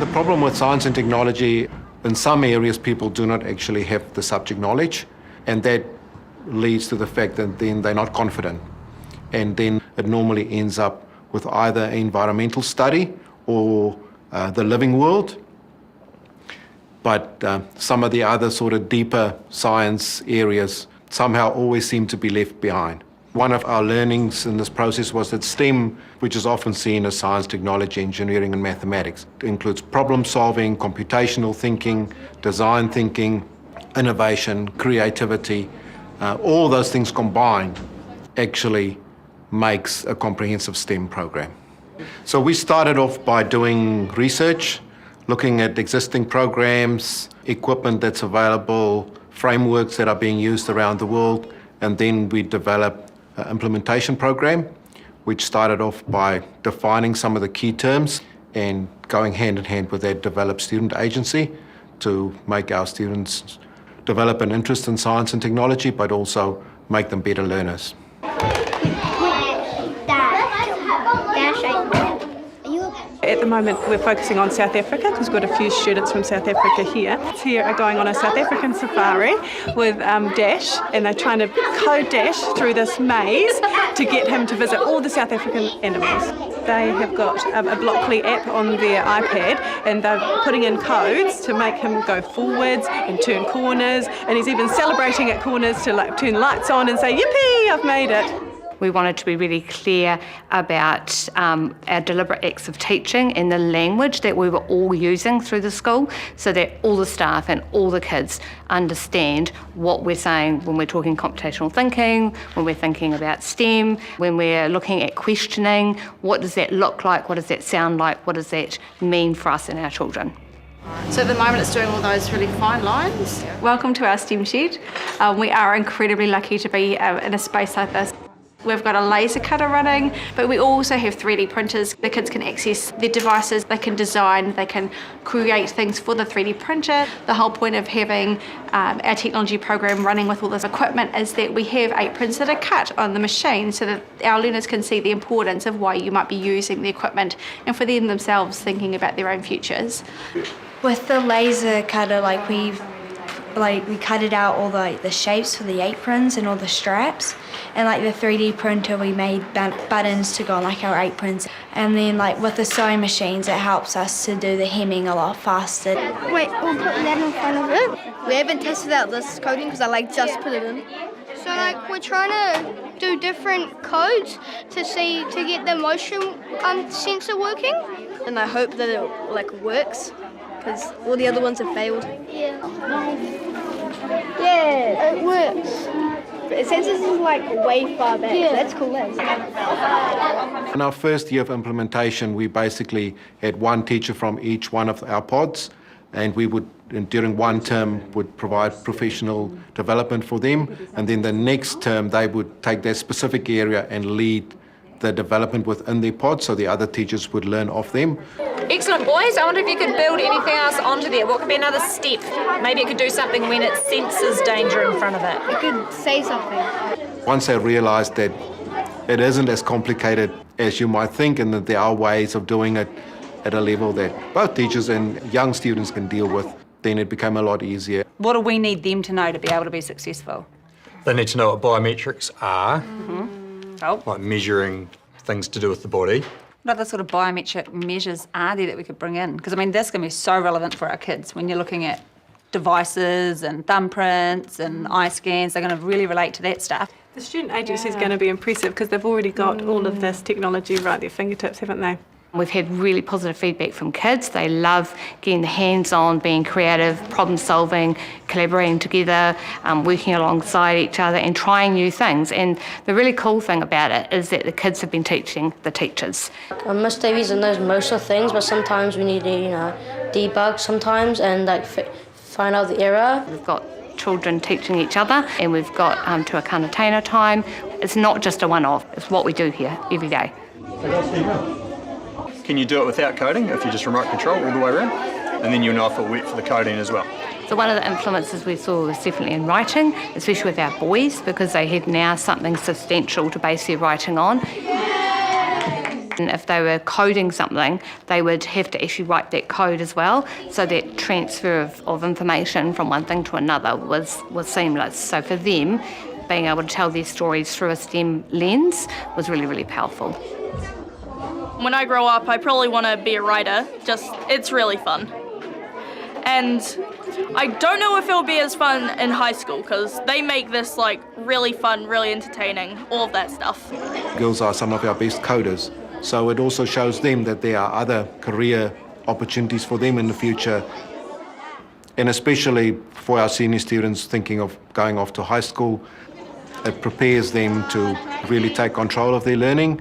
The problem with science and technology, in some areas people do not actually have the subject knowledge, and that leads to the fact that then they're not confident. And then it normally ends up with either an environmental study or the living world. But some of the other sort of deeper science areas somehow always seem to be left behind. One of our learnings in this process was that STEM, which is often seen as science, technology, engineering and mathematics, includes problem solving, computational thinking, design thinking, innovation, creativity. All those things combined actually makes a comprehensive STEM program. So we started off by doing research, looking at existing programs, equipment that's available, frameworks that are being used around the world, and then we developed an implementation program, which started off by defining some of the key terms and going hand in hand with that developed student agency to make our students develop an interest in science and technology, but also make them better learners. At the moment we're focusing on South Africa because we've got a few students from South Africa here. Here are going on a South African safari with Dash, and they're trying to code Dash through this maze to get him to visit all the South African animals. They have got a Blockly app on their iPad, and they're putting in codes to make him go forwards and turn corners, and he's even celebrating at corners to turn lights on and say, "Yippee, I've made it." We wanted to be really clear about our deliberate acts of teaching and the language that we were all using through the school so that all the staff and all the kids understand what we're saying when we're talking computational thinking, when we're thinking about STEM, when we're looking at questioning. What does that look like? What does that sound like? What does that mean for us and our children? So at the moment it's doing all those really fine lines. Welcome to our STEM shed. We are incredibly lucky to be in a space like this. We've got a laser cutter running, but we also have 3D printers. The kids can access their devices, they can design, they can create things for the 3D printer. The whole point of having our technology program running with all this equipment is that we have aprons that are cut on the machine so that our learners can see the importance of why you might be using the equipment and for them themselves thinking about their own futures. With the laser cutter, we cut it out all the shapes for the aprons and all the straps, and the 3D printer we made buttons to go on our aprons, and then with the sewing machines it helps us to do the hemming a lot faster. Wait, we'll put that in front of it. We haven't tested out this coding because I just put it in. So we're trying to do different codes to get the motion sensor working, and I hope that it works, because all the other ones have failed. Yeah, it works. But it says this is way far back. Yeah. That's cool. In our first year of implementation, we basically had one teacher from each one of our pods, and we would, during one term, would provide professional development for them, and then the next term they would take their specific area and lead the development within their pod, so the other teachers would learn off them. Excellent, boys. I wonder if you could build anything else onto there. What could be another step? Maybe it could do something when it senses danger in front of it. It could say something. Once they realised that it isn't as complicated as you might think, and that there are ways of doing it at a level that both teachers and young students can deal with, then it became a lot easier. What do we need them to know to be able to be successful? They need to know what biometrics are, Oh. like measuring things to do with the body. What other sort of biometric measures are there that we could bring in? Because, this can be so relevant for our kids when you're looking at devices and thumbprints and eye scans. They're going to really relate to that stuff. The student agency is going to be impressive because they've already got all of this technology right at their fingertips, haven't they? We've had really positive feedback from kids. They love getting the hands-on, being creative, problem-solving, collaborating together, working alongside each other and trying new things. And the really cool thing about it is that the kids have been teaching the teachers. Miss Davies knows most of things, but sometimes we need to, debug sometimes and find out the error. We've got children teaching each other, and we've got Te Kanatena time. It's not just a one-off, it's what we do here every day. Can you do it without coding if you just remote control all the way around? And then you'll know if it'll work for the coding as well. So one of the influences we saw was definitely in writing, especially with our boys, because they have now something substantial to base their writing on. And if they were coding something, they would have to actually write that code as well. So that transfer of information from one thing to another was seamless. So for them, being able to tell their stories through a STEM lens was really, really powerful. When I grow up, I probably want to be a writer. It's really fun. And I don't know if it'll be as fun in high school because they make this like really fun, really entertaining, all of that stuff. Girls are some of our best coders, so it also shows them that there are other career opportunities for them in the future. And especially for our senior students thinking of going off to high school, it prepares them to really take control of their learning.